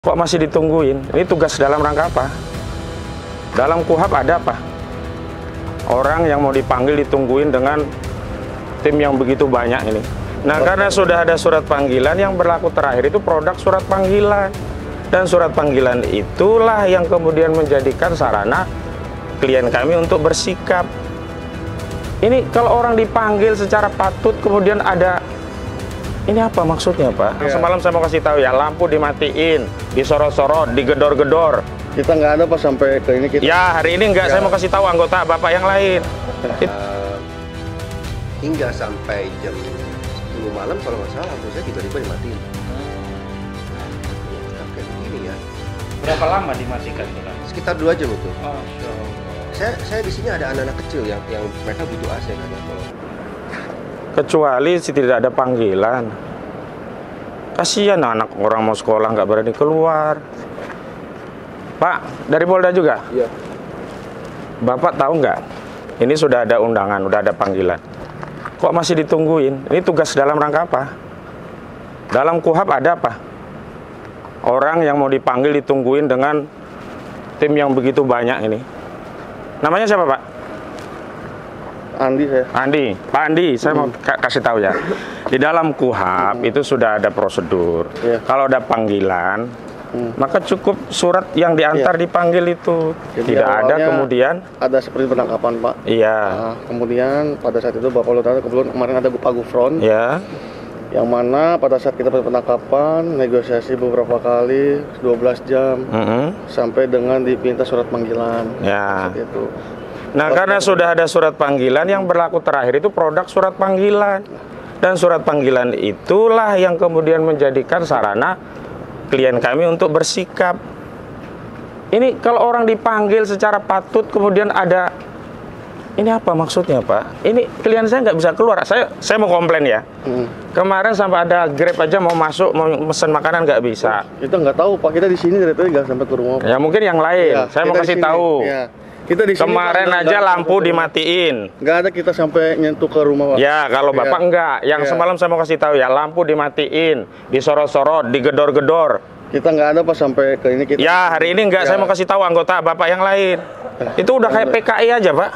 Kok masih ditungguin? Ini tugas dalam rangka apa? Dalam KUHP ada apa? Orang yang mau dipanggil ditungguin dengan tim yang begitu banyak ini. Nah, karena sudah ada surat panggilan, yang berlaku terakhir itu produk surat panggilan. Dan surat panggilan itulah yang kemudian menjadikan sarana klien kami untuk bersikap. Ini kalau orang dipanggil secara patut kemudian ada, ini apa maksudnya, Pak? Ya. Semalam saya mau kasih tahu ya, lampu dimatiin, disorot-sorot, digedor-gedor. Kita nggak ada, Pak, sampai ke ini kita. Ya, hari ini enggak, ya. Saya mau kasih tahu anggota Bapak yang lain. Hingga sampai jam 10 malam kalau nggak salah, lampu saya tiba-tiba dimatiin. Kayak begini ya. Berapa lama dimatikan itu? Sekitar 2 jam itu. Oh, saya di sini ada anak-anak kecil yang mereka butuh AC kan ya, kalau kecuali tidak ada panggilan. Kasihan anak orang mau sekolah nggak berani keluar. Pak, dari Polda juga? Iya. Bapak tahu nggak? Ini sudah ada undangan, udah ada panggilan. Kok masih ditungguin? Ini tugas dalam rangka apa? Dalam KUHP ada apa? Orang yang mau dipanggil ditungguin dengan tim yang begitu banyak ini. Namanya siapa, Pak? Andi saya. Andi, Pak Andi, saya mau kasih tahu ya. Di dalam KUHP itu sudah ada prosedur. Kalau ada panggilan, maka cukup surat yang diantar dipanggil itu. Jadi tidak ada kemudian ada seperti penangkapan, Pak. Iya. Nah, kemudian pada saat itu Bapak Lutar kebetulan kemarin ada Pak Gufron. Ya. Yang mana pada saat kita penangkapan negosiasi beberapa kali 12 jam sampai dengan dipinta surat panggilan. Ya. Saat itu. Nah, karena sudah ada surat panggilan, yang berlaku terakhir itu produk surat panggilan. Dan surat panggilan itulah yang kemudian menjadikan sarana klien kami untuk bersikap. Ini kalau orang dipanggil secara patut kemudian ada, ini apa maksudnya, Pak? Ini klien saya nggak bisa keluar. Saya mau komplain ya. Kemarin sampai ada Grab aja mau masuk, mau mesen makanan nggak bisa. Kita nggak tahu, Pak. Kita di sini dari tadi nggak sampai ke rumah, Pak. Ya mungkin yang lain. Ya, saya mau kasih tahu. Ya. Kita di sini, kemarin Pak, aja lampu dimatiin. Nggak ada kita sampai nyentuh ke rumah, Pak. Ya, kalau Bapak enggak. Yang semalam saya mau kasih tahu ya, lampu dimatiin, disorot-sorot, digedor-gedor. Kita nggak ada, Pak, sampai ke ini kita. Ya, hari ini enggak, saya mau kasih tahu anggota Bapak yang lain. Itu udah kayak PKI aja, Pak.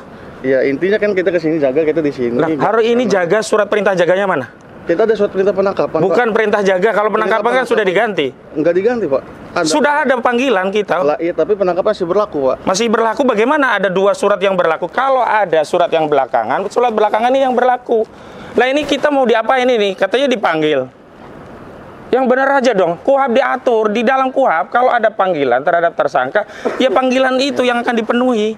Ya, intinya kan kita ke sini jaga, kita di sini. Nah, hari ini jaga, surat perintah jaganya mana? Kita ada surat perintah penangkapan, bukan, Pak. perintah jaga. Kalau penangkapan kan sudah diganti. Enggak diganti, Pak. Sudah ada panggilan kita. Lah, iya, tapi penangkapan masih berlaku, Pak. Masih berlaku, bagaimana ada 2 surat yang berlaku? Kalau ada surat yang belakangan, surat belakangan ini yang berlaku. Nah, ini kita mau diapain ini? Katanya dipanggil. Yang benar aja dong, KUHP diatur. Di dalam KUHP, kalau ada panggilan terhadap tersangka, ya panggilan itu yang akan dipenuhi.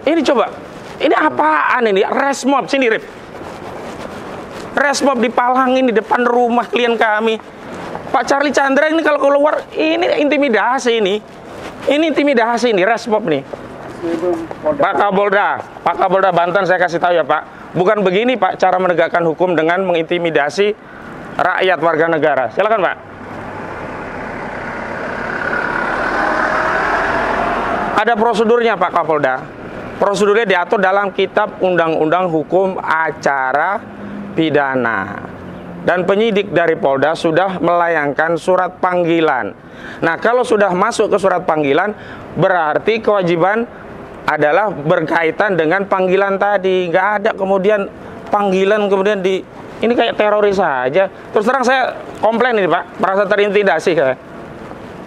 Ini coba, ini apaan ini? Resmob, sini Rip. Resmob dipalangin di depan rumah klien kami. Pak Charlie Chandra ini kalau keluar, ini intimidasi ini. Ini intimidasi ini, resmob nih. Pak Kapolda Banten, saya kasih tahu ya, Pak. Bukan begini, Pak, cara menegakkan hukum dengan mengintimidasi rakyat warga negara. Silakan, Pak. Ada prosedurnya, Pak Kapolda. Prosedurnya diatur dalam Kitab Undang-Undang Hukum Acara Pidana. Dan penyidik dari Polda sudah melayangkan surat panggilan. Nah, kalau sudah masuk ke surat panggilan, berarti kewajiban adalah berkaitan dengan panggilan tadi. Nggak ada kemudian panggilan kemudian ini kayak teroris saja. Terus terang saya komplain ini, Pak, merasa terintimidasi saya.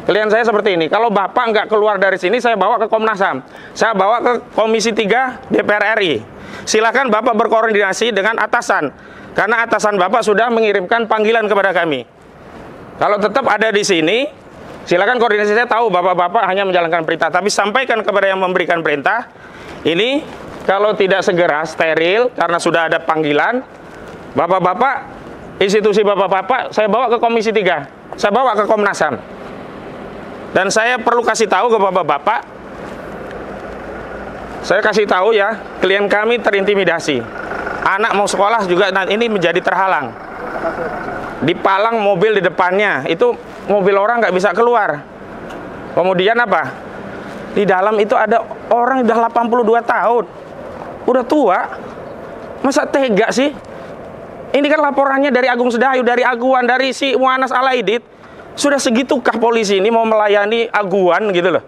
Klien saya seperti ini, kalau Bapak nggak keluar dari sini, saya bawa ke Komnas HAM. Saya bawa ke Komisi 3 DPR RI. Silakan Bapak berkoordinasi dengan atasan. Karena atasan Bapak sudah mengirimkan panggilan kepada kami. Kalau tetap ada di sini, silakan koordinasi. Saya tahu Bapak-Bapak hanya menjalankan perintah, tapi sampaikan kepada yang memberikan perintah. Ini kalau tidak segera steril karena sudah ada panggilan, Bapak-Bapak, institusi Bapak-Bapak, saya bawa ke Komisi 3. Saya bawa ke Komnas HAM. Dan saya perlu kasih tahu ke Bapak-Bapak, saya kasih tahu ya, klien kami terintimidasi. Anak mau sekolah juga, nah ini menjadi terhalang. Dipalang mobil di depannya, itu mobil orang nggak bisa keluar. Kemudian apa? Di dalam itu ada orang udah 82 tahun, udah tua. Masa tega sih? Ini kan laporannya dari Agung Sedayu, dari Aguan, dari si Muanas Alaidit. Sudah segitukah polisi ini mau melayani aguan gitu loh?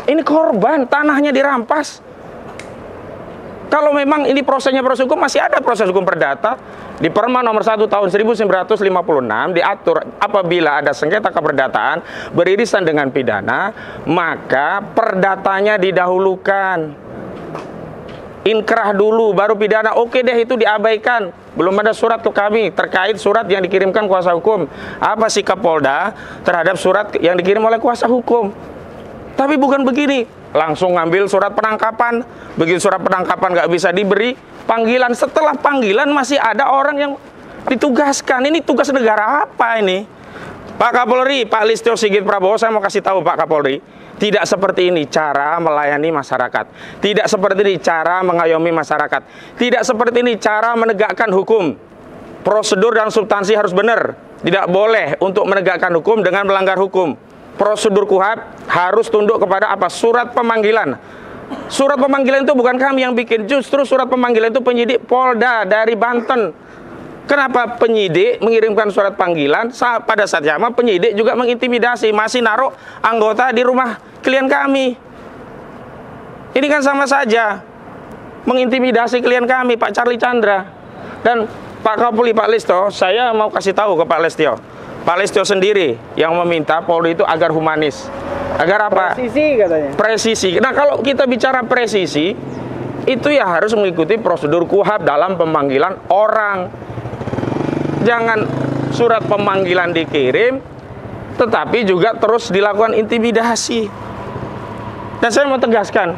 Ini korban, tanahnya dirampas. Kalau memang ini prosesnya proses hukum, masih ada proses hukum perdata. Di Perma nomor 1 tahun 1956 diatur apabila ada sengketa keperdataan beririsan dengan pidana, maka perdatanya didahulukan. Inkrah dulu, baru pidana. Oke deh, itu diabaikan. Belum ada surat ke kami terkait surat yang dikirimkan kuasa hukum. Apa sikap Polda terhadap surat yang dikirim oleh kuasa hukum? Tapi bukan begini, langsung ngambil surat penangkapan. Begitu surat penangkapan nggak bisa diberi, panggilan. Setelah panggilan masih ada orang yang ditugaskan. Ini tugas negara apa ini? Pak Kapolri, Pak Listio Sigit Prabowo, saya mau kasih tahu Pak Kapolri, tidak seperti ini cara melayani masyarakat. Tidak seperti ini cara mengayomi masyarakat. Tidak seperti ini cara menegakkan hukum. Prosedur dan substansi harus benar. Tidak boleh untuk menegakkan hukum dengan melanggar hukum. Prosedur KUHAP harus tunduk kepada apa? Surat pemanggilan. Surat pemanggilan itu bukan kami yang bikin, justru surat pemanggilan itu penyidik Polda dari Banten. Kenapa penyidik mengirimkan surat panggilan? Pada saat sama penyidik juga mengintimidasi, masih naruh anggota di rumah klien kami. Ini kan sama saja mengintimidasi klien kami, Pak Charlie Chandra. Dan Pak Kapolri, Pak Listio, saya mau kasih tahu ke Pak Listio. Pak Listio sendiri yang meminta Polri itu agar humanis. Agar apa? Presisi katanya. Presisi. Nah, kalau kita bicara presisi, itu ya harus mengikuti prosedur KUHAP dalam pemanggilan orang. Jangan surat pemanggilan dikirim, tetapi juga terus dilakukan intimidasi. Dan saya mau tegaskan,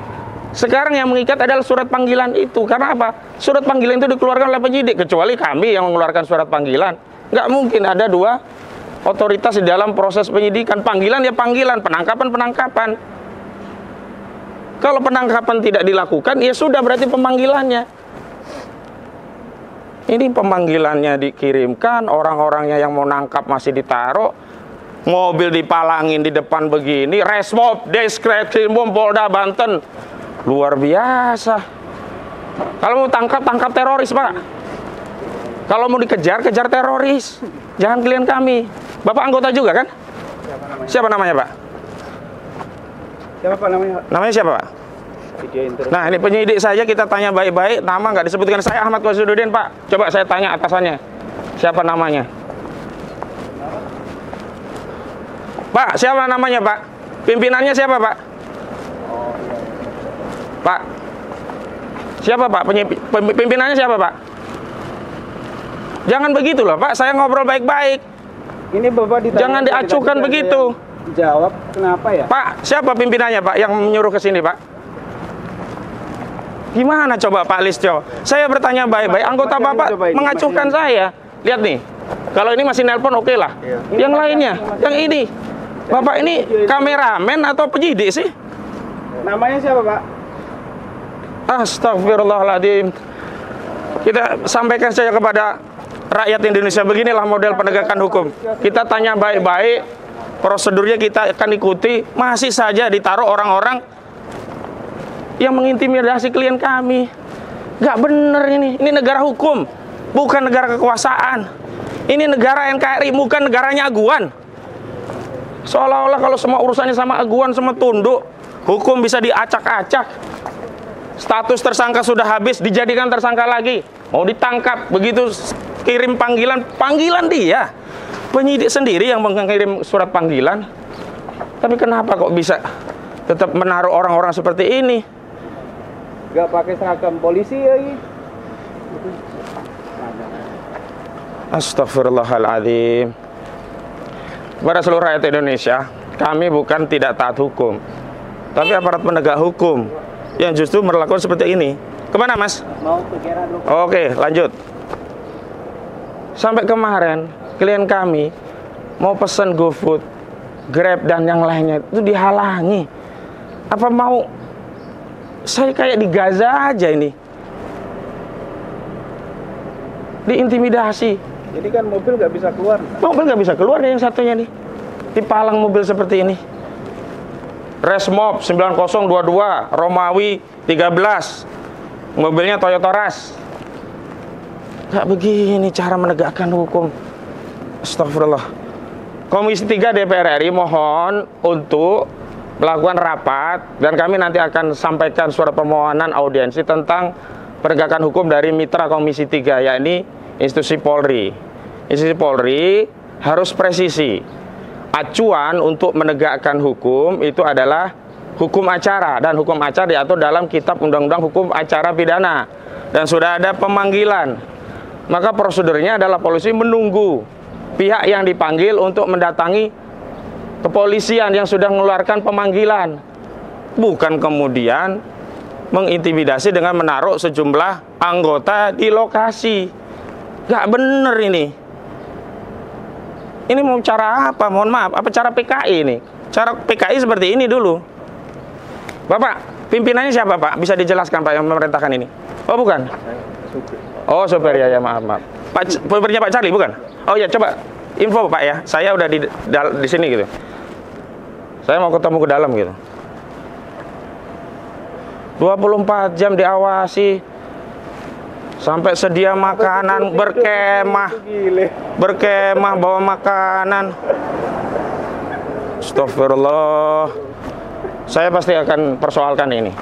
sekarang yang mengikat adalah surat panggilan itu. Karena apa? Surat panggilan itu dikeluarkan oleh penyidik, kecuali kami yang mengeluarkan surat panggilan. Nggak mungkin ada dua otoritas di dalam proses penyidikan. Panggilan ya panggilan, penangkapan penangkapan. Kalau penangkapan tidak dilakukan, ya sudah berarti pemanggilannya. Ini pemanggilannya dikirimkan, orang-orangnya yang mau nangkap masih ditaruh, mobil dipalangin di depan begini, Resmob, Deskrimum Polda Banten, luar biasa. Kalau mau tangkap teroris, Pak. Kalau mau dikejar, kejar teroris. Jangan klien kami. Bapak anggota juga kan? Siapa namanya, Pak? Siapa Pak namanya? Namanya siapa, Pak? Nah, ini penyidik saja kita tanya baik-baik, nama nggak disebutkan. Saya Ahmad Qasududin, Pak. Coba saya tanya atasannya. Siapa namanya? Pak, siapa namanya, Pak? Pimpinannya siapa, Pak? Pak. Siapa, Pak? Pimpinannya siapa, Pak? Jangan begitu loh, Pak. Saya ngobrol baik-baik. Ini Bapak ditanya. Jangan diacukan begitu. Jawab kenapa ya? Pak, siapa pimpinannya, Pak, yang menyuruh ke sini, Pak? Gimana coba Pak Listio? Saya bertanya baik-baik, anggota Bapak mengacuhkan saya. Lihat nih, kalau ini masih nelpon oke lah. Yang lainnya, yang ini. Bapak ini kameramen atau penyidik sih? Namanya siapa, Pak? Astagfirullahaladzim. Kita sampaikan saja kepada rakyat Indonesia, beginilah model penegakan hukum. Kita tanya baik-baik, prosedurnya kita akan ikuti. Masih saja ditaruh orang-orang yang mengintimidasi klien kami. Nggak bener ini. Ini negara hukum, bukan negara kekuasaan. Ini negara NKRI, bukan negaranya aguan. Seolah-olah kalau semua urusannya sama aguan, semua tunduk. Hukum bisa diacak-acak. Status tersangka sudah habis, dijadikan tersangka lagi. Mau ditangkap, begitu kirim panggilan dia. Penyidik sendiri yang mengirim surat panggilan. Tapi kenapa kok bisa tetap menaruh orang-orang seperti ini? Gak pakai seragam polisi lagi. Astagfirullahaladzim. Pada seluruh rakyat Indonesia, kami bukan tidak taat hukum, tapi aparat penegak hukum yang justru melakukan seperti ini. Kemana, Mas? Mau ke Gera dulu. Oke, lanjut. Sampai kemarin, klien kami mau pesen GoFood, Grab, dan yang lainnya itu dihalangi. Apa mau saya kayak di Gaza aja ini? Diintimidasi. Jadi kan mobil nggak bisa keluar. Mobil nggak bisa keluar yang satunya nih. Dipalang mobil seperti ini. Resmob 9022, Romawi 13. Mobilnya Toyota Rush. Nggak begini cara menegakkan hukum. Astagfirullah. Komisi 3 DPR RI mohon untuk melakukan rapat dan kami nanti akan sampaikan surat permohonan audiensi tentang penegakan hukum dari mitra Komisi 3, yakni institusi Polri. Institusi Polri harus presisi. Acuan untuk menegakkan hukum itu adalah hukum acara, dan hukum acara diatur dalam Kitab Undang-Undang Hukum Acara Pidana, dan sudah ada pemanggilan. Maka prosedurnya adalah polisi menunggu pihak yang dipanggil untuk mendatangi kepolisian yang sudah mengeluarkan pemanggilan, bukan kemudian mengintimidasi dengan menaruh sejumlah anggota di lokasi. Gak bener ini. Ini mau cara apa? Mohon maaf, apa cara PKI ini? Cara PKI seperti ini dulu. Bapak, pimpinannya siapa Pak? Bisa dijelaskan Pak yang memerintahkan ini? Oh bukan? Oh sopir ya, maaf. Sopirnya Pak Charlie bukan? Oh ya, coba info Pak ya. Saya udah di sini gitu. Saya mau ketemu ke dalam gitu. 24 jam diawasi, sampai sedia makanan, berkemah bawa makanan. Astagfirullah. Saya pasti akan persoalkan ini.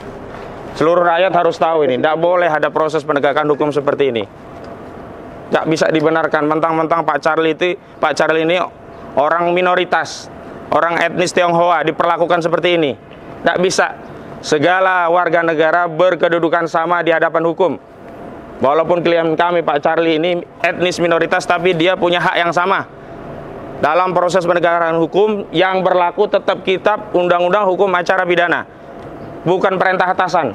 Seluruh rakyat harus tahu ini. Tidak boleh ada proses penegakan hukum seperti ini. Tidak bisa dibenarkan mentang-mentang Pak Charlie ini orang minoritas, orang etnis Tionghoa diperlakukan seperti ini. Tidak bisa. Segala warga negara berkedudukan sama di hadapan hukum. Walaupun klien kami Pak Charlie ini etnis minoritas, tapi dia punya hak yang sama. Dalam proses penegakan hukum yang berlaku tetap Kitab Undang-Undang Hukum Acara Pidana. Bukan perintah atasan,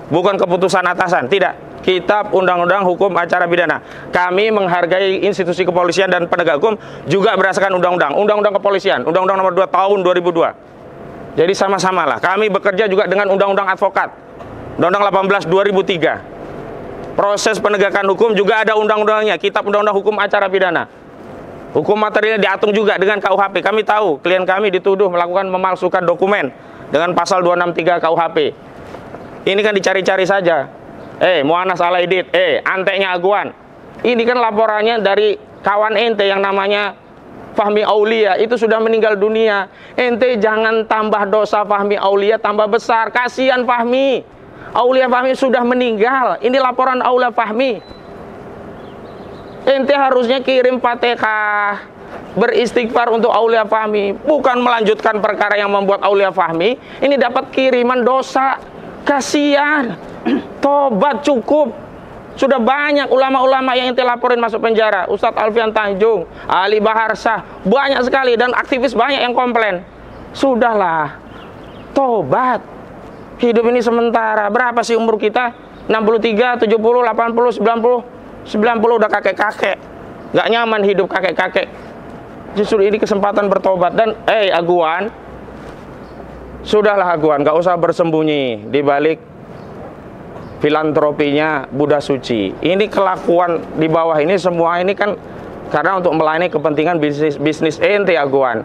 bukan keputusan atasan, tidak. Kitab Undang-Undang Hukum Acara Pidana. Kami menghargai institusi kepolisian dan penegak hukum juga berdasarkan Undang-Undang Kepolisian, Undang-Undang Nomor 2 Tahun 2002. Jadi sama-sama lah. Kami bekerja juga dengan Undang-Undang Advokat, Undang-Undang 18 2003. Proses penegakan hukum juga ada undang-undangnya, Kitab Undang-Undang Hukum Acara Pidana. Hukum materialnya diatur juga dengan KUHP. Kami tahu klien kami dituduh melakukan memalsukan dokumen dengan pasal 263 KUHP. Ini kan dicari-cari saja. Muanas Alaidit, anteknya Aguan. Ini kan laporannya dari kawan ente yang namanya Fahmi Aulia, itu sudah meninggal dunia. Ente jangan tambah dosa Fahmi Aulia tambah besar. Kasihan Fahmi. Aulia Fahmi sudah meninggal. Ini laporan Aulia Fahmi. Ente harusnya kirim Fatihah, beristighfar untuk Aulia Fahmi, bukan melanjutkan perkara yang membuat Aulia Fahmi ini dapat kiriman dosa. Kasihan. Tobat cukup. Sudah banyak ulama-ulama yang ente laporin masuk penjara. Ustadz Alfian Tanjung, Ali Baharsah, banyak sekali, dan aktivis banyak yang komplain. Sudahlah, tobat. Hidup ini sementara. Berapa sih umur kita? 63, 70, 80, 90 udah kakek-kakek. Gak nyaman hidup kakek-kakek. Justru ini kesempatan bertobat. Dan Aguan, sudahlah Aguan, gak usah bersembunyi di balik filantropinya Buddha Suci. Ini kelakuan di bawah ini semua ini kan karena untuk melayani kepentingan bisnis ente Aguan.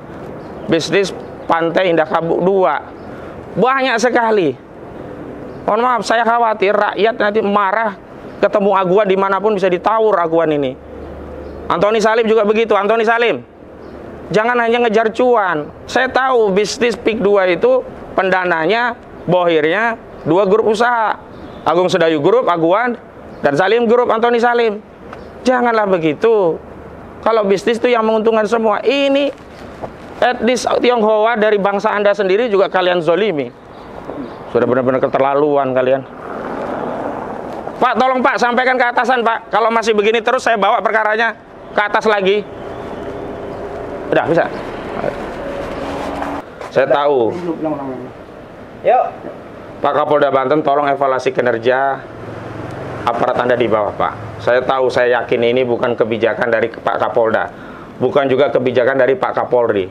Bisnis Pantai Indah Kabuk 2. Banyak sekali. Mohon maaf, saya khawatir rakyat nanti marah ketemu Aguan dimanapun bisa ditawur Aguan ini. Antoni Salim juga begitu. Antoni Salim, jangan hanya ngejar cuan. Saya tahu bisnis PIK 2 itu pendananya, bohirnya 2 grup usaha. Agung Sedayu Group, Aguan, dan Salim Group, Antoni Salim. Janganlah begitu. Kalau bisnis itu yang menguntungkan semua. Ini etnis Tionghoa dari bangsa Anda sendiri juga kalian zolimi. Sudah benar-benar keterlaluan kalian. Pak, tolong Pak, sampaikan ke atasan Pak. Kalau masih begini terus saya bawa perkaranya ke atas lagi. Udah, bisa? Saya tahu. Yuk. Pak Kapolda Banten, tolong evaluasi kinerja aparat Anda di bawah Pak. Saya tahu, saya yakin ini bukan kebijakan dari Pak Kapolda, bukan juga kebijakan dari Pak Kapolri.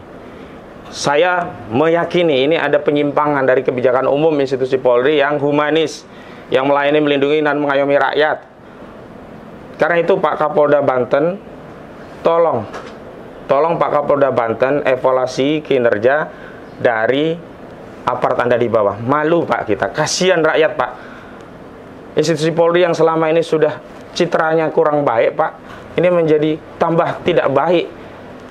Saya meyakini ini ada penyimpangan dari kebijakan umum institusi Polri yang humanis, yang melayani, melindungi, dan mengayomi rakyat. Karena itu Pak Kapolda Banten, tolong Pak Kapolda Banten evaluasi kinerja dari aparat Anda di bawah. Malu Pak kita, kasihan rakyat Pak. Institusi Polri yang selama ini sudah citranya kurang baik Pak, ini menjadi tambah tidak baik.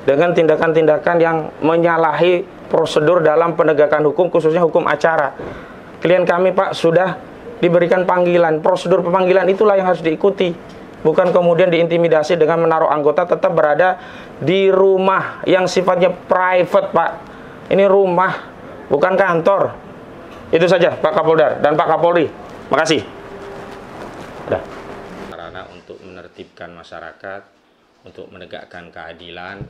dengan tindakan-tindakan yang menyalahi prosedur dalam penegakan hukum, khususnya hukum acara. Klien kami, Pak, sudah diberikan panggilan. Prosedur pemanggilan itulah yang harus diikuti. Bukan kemudian diintimidasi dengan menaruh anggota tetap berada di rumah yang sifatnya private, Pak. Ini rumah, bukan kantor. Itu saja, Pak Kapolda dan Pak Kapolri. Makasih. Udah. Sarana untuk menertibkan masyarakat, untuk menegakkan keadilan,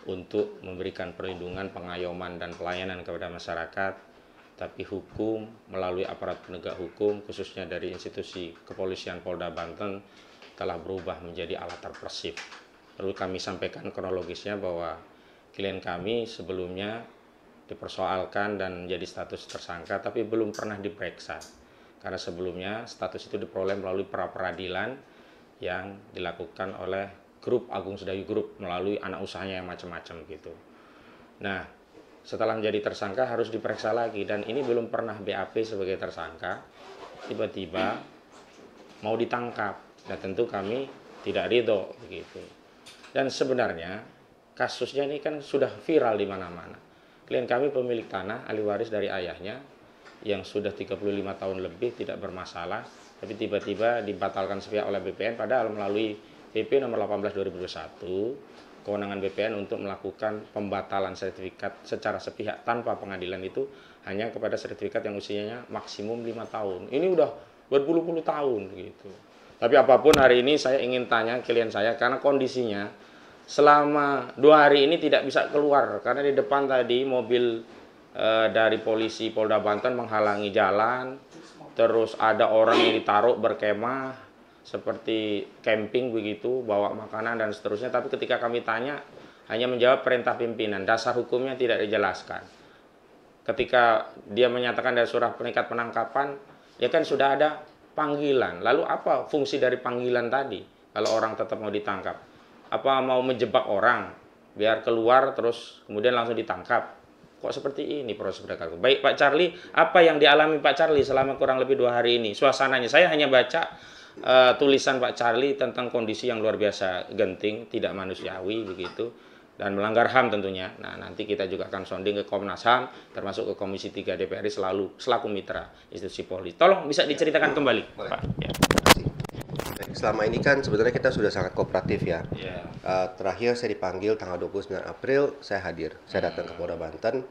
untuk memberikan perlindungan, pengayoman, dan pelayanan kepada masyarakat. Tapi hukum melalui aparat penegak hukum, khususnya dari institusi kepolisian Polda Banten, telah berubah menjadi alat represif. Perlu kami sampaikan kronologisnya bahwa klien kami sebelumnya dipersoalkan dan menjadi status tersangka, tapi belum pernah diperiksa. Karena sebelumnya status itu diperoleh melalui pra-peradilan yang dilakukan oleh grup Agung Sedayu Group melalui anak usahanya yang macam-macam gitu. Nah, setelah menjadi tersangka harus diperiksa lagi, dan ini belum pernah BAP sebagai tersangka, tiba-tiba mau ditangkap. Dan tentu kami tidak ridho begitu. Dan sebenarnya kasusnya ini kan sudah viral di mana-mana. Klien kami pemilik tanah, ahli waris dari ayahnya yang sudah 35 tahun lebih tidak bermasalah, tapi tiba-tiba dibatalkan sepihak oleh BPN, padahal melalui PP nomor 18 2021, kewenangan BPN untuk melakukan pembatalan sertifikat secara sepihak tanpa pengadilan itu hanya kepada sertifikat yang usianya maksimum 5 tahun. Ini udah berpuluh-puluh tahun gitu. Tapi apapun, hari ini saya ingin tanya klien saya, karena kondisinya selama 2 hari ini tidak bisa keluar karena di depan tadi mobil dari polisi Polda Banten menghalangi jalan, terus ada orang yang ditaruh berkemah seperti camping begitu, bawa makanan dan seterusnya. Tapi ketika kami tanya, hanya menjawab perintah pimpinan, dasar hukumnya tidak dijelaskan. Ketika dia menyatakan dari surat pengikat penangkapan, ya kan sudah ada panggilan. Lalu apa fungsi dari panggilan tadi kalau orang tetap mau ditangkap? Apa mau menjebak orang biar keluar terus kemudian langsung ditangkap? Kok seperti ini proses penegakan hukum? Baik Pak Charlie, apa yang dialami Pak Charlie selama kurang lebih 2 hari ini? Suasananya, saya hanya baca tulisan Pak Charlie tentang kondisi yang luar biasa genting, tidak manusiawi begitu, dan melanggar HAM tentunya. Nah, nanti kita juga akan sounding ke Komnas HAM, termasuk ke Komisi 3 DPR selaku mitra institusi Polri. Tolong bisa diceritakan kembali, Boleh. Pak. Ya. Baik, selama ini kan sebenarnya kita sudah sangat kooperatif ya. Ya. Terakhir saya dipanggil tanggal 29 April, saya hadir. Saya datang ke Polda Banten,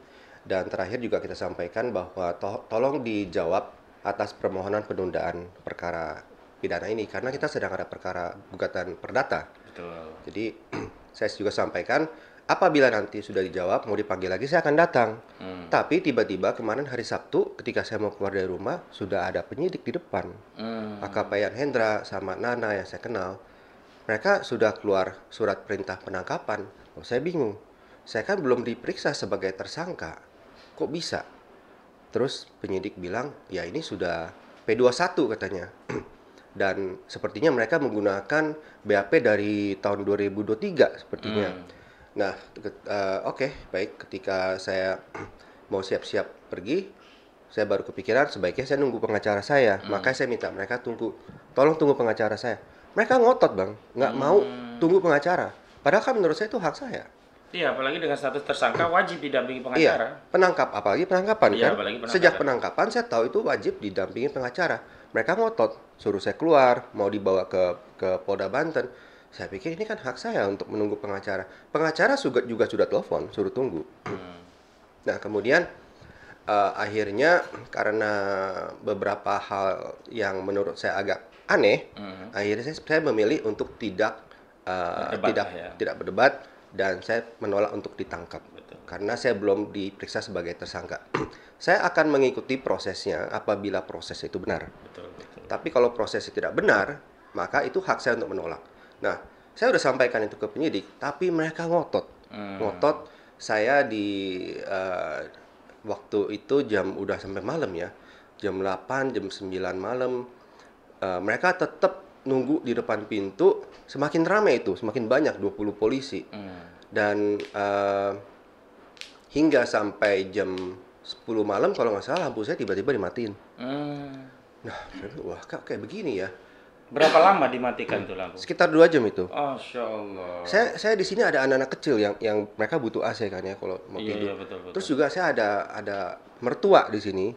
dan terakhir juga kita sampaikan bahwa tolong dijawab atas permohonan penundaan perkara pidana ini, karena kita sedang ada perkara gugatan perdata. Betul. Jadi saya juga sampaikan, apabila nanti sudah dijawab mau dipanggil lagi, saya akan datang. Tapi tiba-tiba kemarin hari Sabtu ketika saya mau keluar dari rumah, sudah ada penyidik di depan. AKP Yan Hendra sama Nana yang saya kenal, mereka sudah keluar surat perintah penangkapan. Oh, saya bingung, saya kan belum diperiksa sebagai tersangka, kok bisa? Terus penyidik bilang, ya ini sudah P21 katanya. Dan sepertinya mereka menggunakan BAP dari tahun 2023 sepertinya. Nah, oke, baik. Ketika saya mau siap-siap pergi, saya baru kepikiran sebaiknya saya nunggu pengacara saya. Makanya saya minta mereka tolong tunggu pengacara saya. Mereka ngotot Bang, nggak mau tunggu pengacara. Padahal kan menurut saya itu hak saya. Iya, apalagi dengan status tersangka wajib didampingi Iya, pengacara. apalagi penangkapan Iya, kan. apalagi penangkapan. Sejak penangkapan saya tahu itu wajib didampingi pengacara. Mereka ngotot, suruh saya keluar, mau dibawa ke Polda Banten. Saya pikir ini kan hak saya untuk menunggu pengacara. Pengacara juga sudah telepon, suruh tunggu. Nah, kemudian akhirnya karena beberapa hal yang menurut saya agak aneh, akhirnya saya memilih untuk tidak berdebat, dan saya menolak untuk ditangkap. Karena saya belum diperiksa sebagai tersangka. Saya akan mengikuti prosesnya apabila proses itu benar. Tapi kalau prosesnya tidak benar, maka itu hak saya untuk menolak. Nah, saya sudah sampaikan itu ke penyidik, tapi mereka ngotot. Saya di waktu itu udah sampai malam ya, jam 8, jam 9 malam, mereka tetap nunggu di depan pintu. Semakin ramai itu, semakin banyak, 20 polisi. Dan hingga sampai jam 10 malam kalau nggak salah lampu saya tiba-tiba dimatiin. Nah, wah kayak begini ya. Berapa lama dimatikan tuh lampu? Sekitar 2 jam itu. Masya Allah. Saya di sini ada anak-anak kecil yang mereka butuh AC kan ya kalau mau Iya, tidur. iya, betul, betul. Terus juga saya ada mertua di sini.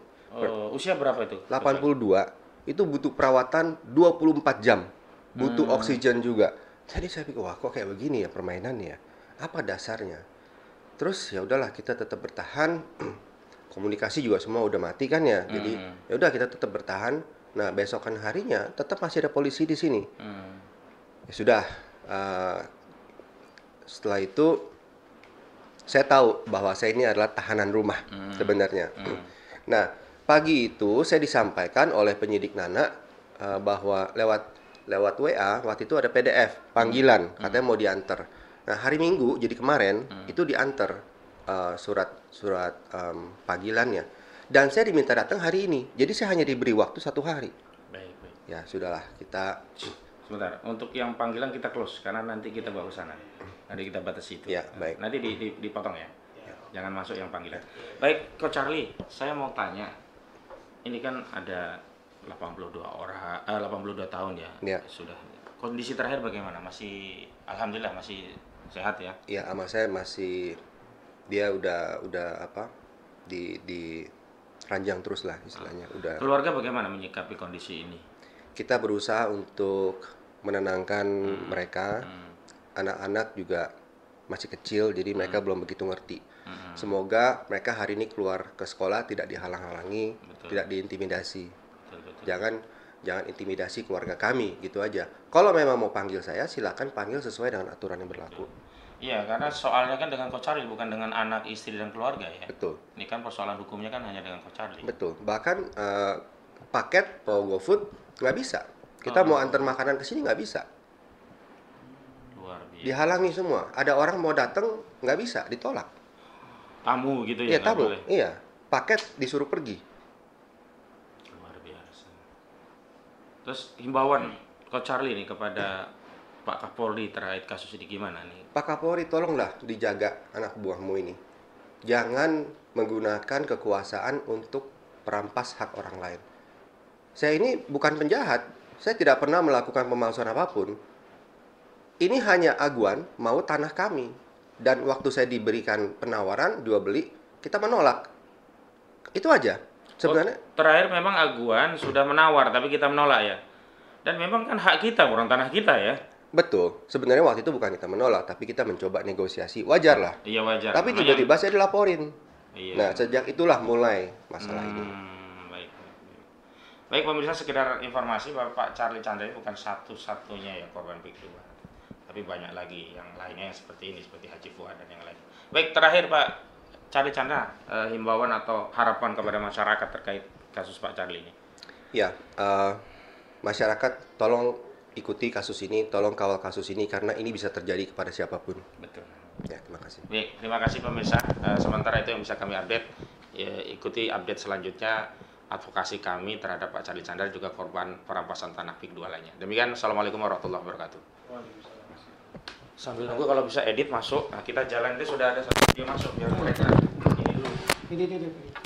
Usia berapa itu? 82 itu butuh perawatan 24 jam. Butuh oksigen juga. Jadi saya pikir, wah kok kayak begini ya permainannya ya. Apa dasarnya? Terus ya udahlah kita tetap bertahan. Komunikasi juga semua udah mati kan ya. Jadi ya udah kita tetap bertahan. Nah, besokan harinya tetap masih ada polisi di sini. Ya sudah, setelah itu saya tahu bahwa saya ini adalah tahanan rumah sebenarnya. Nah, pagi itu saya disampaikan oleh penyidik Nana bahwa lewat WA waktu itu ada PDF panggilan katanya mau diantar. Nah, hari Minggu jadi kemarin itu diantar surat panggilannya. Dan saya diminta datang hari ini. Jadi saya hanya diberi waktu 1 hari. Baik. Ya sudahlah kita. Sebentar, untuk yang panggilan kita close karena nanti kita bawa ke sana. Nanti kita batasi itu. Ya, baik. Nanti dipotong ya. Jangan masuk yang panggilan. Baik, Coach Charlie, saya mau tanya. Ini kan ada 82 tahun ya. Ya. Sudah. Kondisi terakhir bagaimana? Masih alhamdulillah masih sehat ya? Ya, sama saya masih dia udah apa? di ranjang terus lah istilahnya. Udah. Keluarga bagaimana menyikapi kondisi ini? Kita berusaha untuk menenangkan mereka. Anak-anak juga masih kecil jadi mereka belum begitu ngerti. Semoga mereka hari ini keluar ke sekolah tidak dihalang-halangi, tidak diintimidasi. Betul. Jangan intimidasi keluarga kami, gitu aja. Kalau memang mau panggil saya, silakan panggil sesuai dengan aturan yang berlaku. Iya, karena soalnya kan dengan Coach Charlie, bukan dengan anak, istri, dan keluarga ya. Betul. Ini kan persoalan hukumnya kan hanya dengan Coach Charlie. Betul. Bahkan paket mau GoFood nggak bisa. Kita mau antar makanan ke sini nggak bisa. Luar biasa. Dihalangi semua. Ada orang mau datang nggak bisa, ditolak. Tamu gitu ya? Iya, tamu. Boleh. Iya. Paket disuruh pergi. Luar biasa. Terus himbauan Coach Charlie nih kepada Pak Kapolri terkait kasus ini gimana nih? Pak Kapolri, tolonglah dijaga anak buahmu ini. Jangan menggunakan kekuasaan untuk merampas hak orang lain. Saya ini bukan penjahat. Saya tidak pernah melakukan pemalsuan apapun. Ini hanya aguan mau tanah kami. Dan waktu saya diberikan penawaran jual beli, kita menolak. Itu aja. Sebenarnya Terakhir memang aguan sudah menawar, tapi kita menolak ya. Dan memang kan hak kita, bukan tanah kita ya. betul. Sebenarnya waktu itu bukan kita menolak, tapi kita mencoba negosiasi. Wajar lah. Iya wajar. Tapi Makanya- tiba-tiba saya dilaporin. Iya. Nah, sejak itulah mulai masalah ini. Baik. Baik pemirsa, sekedar informasi Bapak Charlie Chandra ini bukan satu-satunya ya korban PIK 2. Tapi banyak lagi yang lainnya yang seperti ini, seperti Haji Fuad dan yang lain. Baik, terakhir Pak Charlie Chandra, himbauan atau harapan kepada masyarakat terkait kasus Pak Charlie ini. Ya, masyarakat tolong ikuti kasus ini, tolong kawal kasus ini karena ini bisa terjadi kepada siapapun. Betul. Ya, terima kasih. Baik, terima kasih pemirsa. Sementara itu yang bisa kami update. Ya, ikuti update selanjutnya advokasi kami terhadap Pak Charlie Chandra juga korban perampasan tanah PIK 2 lainnya. Demikian, Assalamualaikum warahmatullahi wabarakatuh. Sambil nunggu kalau bisa edit masuk. Nah, kita jalan itu sudah ada satu video masuk biar mereka ini dulu. Ini.